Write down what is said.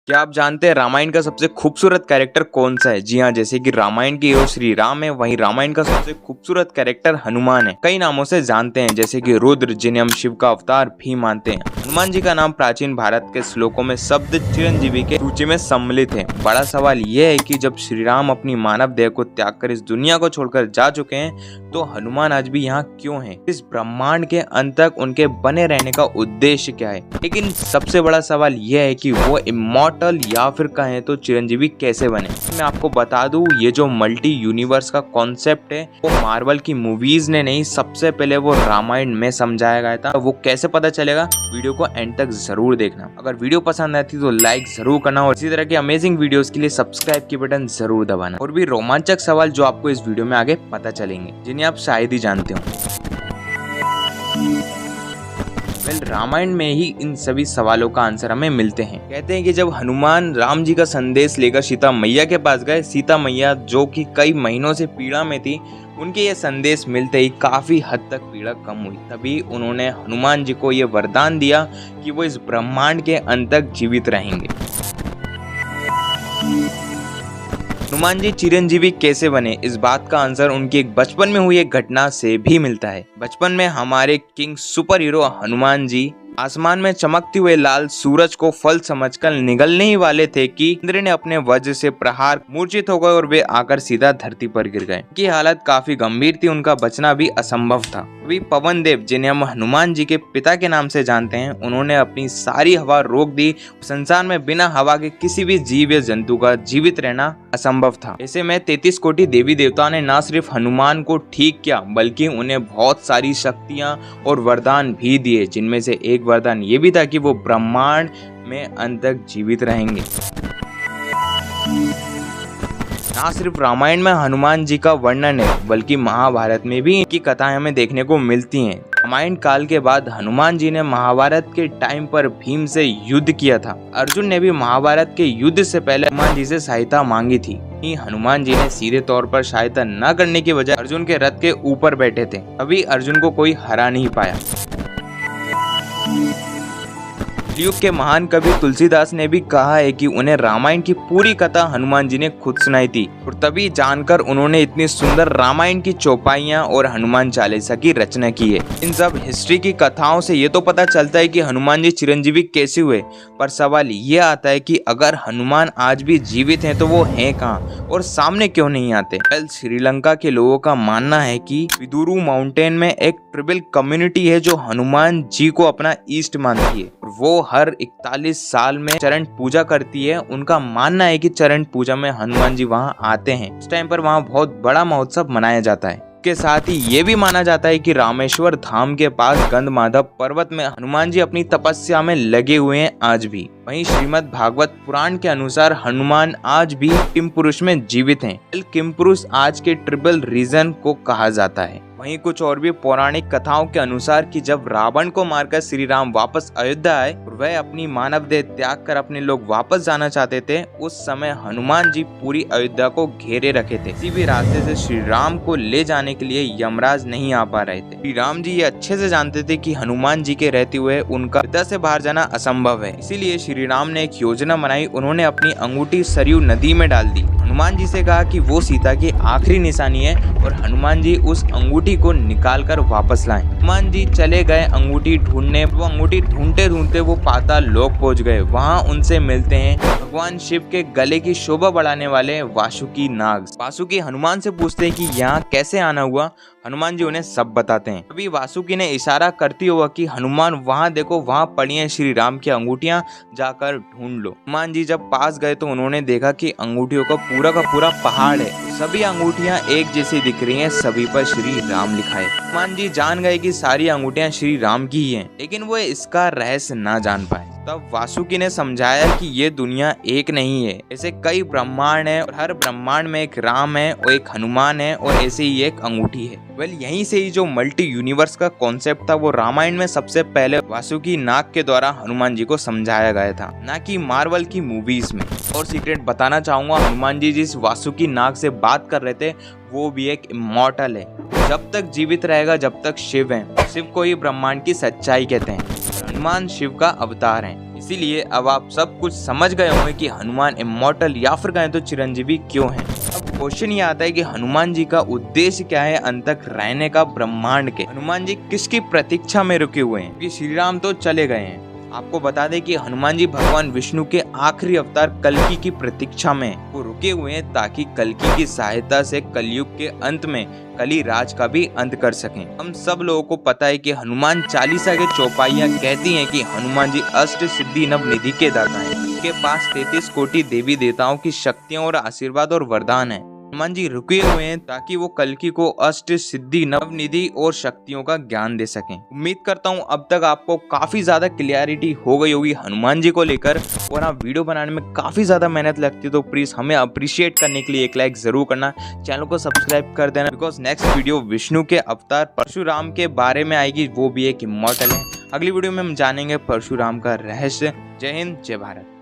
क्या आप जानते हैं रामायण का सबसे खूबसूरत कैरेक्टर कौन सा है? जी हाँ, जैसे कि रामायण के हीरो श्री राम है, वहीं रामायण का सबसे खूबसूरत कैरेक्टर हनुमान है। कई नामों से जानते हैं, जैसे कि रुद्र, जिन्हें हम शिव का अवतार भी मानते हैं। हनुमान जी का नाम प्राचीन भारत के श्लोकों में शब्द चिरंजीवी के सूची में सम्मिलित है। बड़ा सवाल यह है कि जब श्री राम अपनी मानव देह को त्याग कर इस दुनिया को छोड़कर जा चुके हैं, तो हनुमान आज भी यहाँ क्यों हैं? इस ब्रह्मांड के अंत तक उनके बने रहने का उद्देश्य क्या है? लेकिन सबसे बड़ा सवाल यह है कि वो इमॉर्टल या फिर कहें तो चिरंजीवी कैसे बने। मैं आपको बता दूं, ये जो मल्टी यूनिवर्स का कॉन्सेप्ट है वो मार्वल की मूवीज ने नहीं, सबसे पहले वो रामायण में समझाया गया था। वो कैसे पता चलेगा, वीडियो को एंड तक जरूर देखना। अगर वीडियो पसंद आती तो लाइक जरूर करना और इसी तरह के अमेजिंग वीडियोस के लिए सब्सक्राइब की बटन जरूर दबाना। और भी रोमांचक सवाल जो आपको इस वीडियो में आगे पता चलेंगे, जिन्हें आप शायद ही जानते हो। रामायण में ही इन सभी सवालों का आंसर हमें मिलते हैं। कहते हैं कि जब हनुमान राम जी का संदेश लेकर सीता मैया के पास गए, सीता मैया जो कि कई महीनों से पीड़ा में थी, उनके ये संदेश मिलते ही काफी हद तक पीड़ा कम हुई। तभी उन्होंने हनुमान जी को ये वरदान दिया कि वो इस ब्रह्मांड के अंत तक जीवित रहेंगे। हनुमान जी चिरंजीवी कैसे बने, इस बात का आंसर उनकी एक बचपन में हुई एक घटना से भी मिलता है। बचपन में हमारे king super hero Hanuman ji आसमान में चमकते हुए लाल सूरज को फल समझकर निगलने ही वाले थे कि इंद्र ने अपने वज्र से प्रहार, मूर्छित हो गए और वे आकर सीधा धरती पर गिर गए। उनकी हालत काफी गंभीर थी, उनका बचना भी असंभव था। अभी पवन देव, जिन्हें हम हनुमान जी के पिता के नाम से जानते हैं, उन्होंने अपनी सारी हवा रोक दी। संसार में बिना हवा के किसी भी जीव या जंतु का जीवित रहना असंभव था। ऐसे में 33 कोटि देवी देवता ने न सिर्फ हनुमान को ठीक किया, बल्कि उन्हें बहुत सारी शक्तियां और वरदान भी दिए, जिनमें से एक वरदान ये भी था कि वो ब्रह्मांड में अंत तक जीवित रहेंगे। ना सिर्फ रामायण में हनुमान जी का वर्णन है, बल्कि महाभारत में भी इनकी कथाएं हमें देखने को मिलती हैं। रामायण काल के बाद हनुमान जी ने महाभारत के टाइम पर भीम से युद्ध किया था। अर्जुन ने भी महाभारत के युद्ध से पहले हनुमान जी से सहायता मांगी थी। हनुमान जी ने सीधे तौर पर सहायता न करने की बजाय अर्जुन के रथ के ऊपर बैठे थे, अभी अर्जुन को कोई हरा नहीं पाया। युग के महान कवि तुलसीदास ने भी कहा है कि उन्हें रामायण की पूरी कथा हनुमान जी ने खुद सुनाई थी, और तभी जानकर उन्होंने इतनी सुंदर रामायण की चौपाइयां और हनुमान चालीसा की रचना की है। इन सब हिस्ट्री की कथाओं से ये तो पता चलता है कि हनुमान जी चिरंजीवी कैसे हुए, पर सवाल ये आता है कि अगर हनुमान आज भी जीवित हैं तो वो हैं कहाँ और सामने क्यों नहीं आते। श्रीलंका के लोगों का मानना है कि विदुरु माउंटेन में एक ट्राइबल कम्युनिटी है जो हनुमान जी को अपना ईष्ट मानती है। वो हर 41 साल में चरण पूजा करती है। उनका मानना है कि चरण पूजा में हनुमान जी वहां आते हैं। इस टाइम पर वहां बहुत बड़ा महोत्सव मनाया जाता है। के साथ ही ये भी माना जाता है कि रामेश्वर धाम के पास गंधमाधव पर्वत में हनुमान जी अपनी तपस्या में लगे हुए हैं आज भी। वहीं श्रीमद् भागवत पुराण के अनुसार हनुमान आज भी किमपुरुष में जीवित हैं। किमपुरुष आज के ट्रिबल रीजन को कहा जाता है। वहीं कुछ और भी पौराणिक कथाओं के अनुसार कि जब रावण को मारकर श्री राम वापस अयोध्या आए और वह अपनी मानव देह त्याग कर अपने लोग वापस जाना चाहते थे, उस समय हनुमान जी पूरी अयोध्या को घेरे रखे थे। किसी भी रास्ते से श्री राम को ले जाने के लिए यमराज नहीं आ पा रहे थे। श्री राम जी ये अच्छे से जानते थे कि हनुमान जी के रहते हुए उनका अयोध्या से बाहर जाना असंभव है। इसीलिए श्री राम ने एक योजना बनाई। उन्होंने अपनी अंगूठी सरयू नदी में डाल दी। हनुमान जी से कहा कि वो सीता की आखिरी निशानी है और हनुमान जी उस अंगूठी को निकाल कर वापस लाएं। हनुमान जी चले गए अंगूठी ढूंढने। वो अंगूठी ढूंढते ढूंढते वो पाताल लोक पहुंच गए। वहां उनसे मिलते हैं भगवान शिव के गले की शोभा बढ़ाने वाले वासुकी नाग। वासुकी हनुमान से पूछते हैं कि यहाँ कैसे आना हुआ। हनुमान जी उन्हें सब बताते हैं। अभी वासुकी ने इशारा करती हुआ कि हनुमान वहां देखो, वहां पड़ी हैं श्री राम की अंगूठियां, जाकर ढूंढ लो। हनुमान जी जब पास गए तो उन्होंने देखा कि अंगूठियों का पूरा पहाड़ है। सभी अंगूठियां एक जैसी दिख रही हैं, सभी पर श्री राम लिखा है। हनुमान जी जान गए कि सारी अंगूठियां श्री राम की ही हैं, लेकिन वो इसका रहस्य ना जान पाए। तब वासुकी ने समझाया कि ये दुनिया एक नहीं है, ऐसे कई ब्रह्मांड है और हर ब्रह्मांड में एक राम है और एक हनुमान है और ऐसे ही एक अंगूठी है। यहीं से ही जो मल्टी यूनिवर्स का कॉन्सेप्ट था वो रामायण में सबसे पहले वासुकी नाग के द्वारा हनुमान जी को समझाया गया था, ना कि मार्वल की मूवीज में। और सीक्रेट बताना चाहूंगा, हनुमान जी जिस वासुकी नाग से बात कर रहे थे वो भी एक इमॉर्टल है। जब तक जीवित रहेगा जब तक शिव है। शिव को ही ब्रह्मांड की सच्चाई कहते हैं। हनुमान शिव का अवतार हैं। इसीलिए अब आप सब कुछ समझ गए होंगे कि हनुमान इमॉर्टल या फिर कहें तो चिरंजीवी क्यों हैं। अब क्वेश्चन ये आता है कि हनुमान जी का उद्देश्य क्या है अंत तक रहने का ब्रह्मांड के। हनुमान जी किसकी प्रतीक्षा में रुके हुए हैं, क्योंकि श्री राम तो चले गए हैं। आपको बता दें कि हनुमान जी भगवान विष्णु के आखिरी अवतार कल्कि की प्रतीक्षा में वो रुके हुए हैं, ताकि कल्कि की सहायता से कलयुग के अंत में कली राज का भी अंत कर सकें। हम सब लोगों को पता है कि हनुमान चालीसा के चौपाइयाँ कहती हैं कि हनुमान जी अष्ट सिद्धि नव निधि के दाता हैं। उनके पास 33 कोटि देवी देवताओं की शक्तियाँ और आशीर्वाद और वरदान है। हनुमान जी रुके हुए हैं ताकि वो कल्कि को अष्ट सिद्धि नवनिधि और शक्तियों का ज्ञान दे सकें। उम्मीद करता हूँ अब तक आपको काफी ज्यादा क्लियरिटी हो गई होगी हनुमान जी को लेकर। और हाँ, वीडियो बनाने में काफी ज्यादा मेहनत लगती है, तो प्लीज हमें अप्रिशिएट करने के लिए एक लाइक जरूर करना, चैनल को सब्सक्राइब कर देना, बिकॉज नेक्स्ट वीडियो विष्णु के अवतार परशुराम के बारे में आएगी, वो भी एक इमॉर्टल है। अगली वीडियो में हम जानेंगे परशुराम का रहस्य। जय हिंद, जय भारत।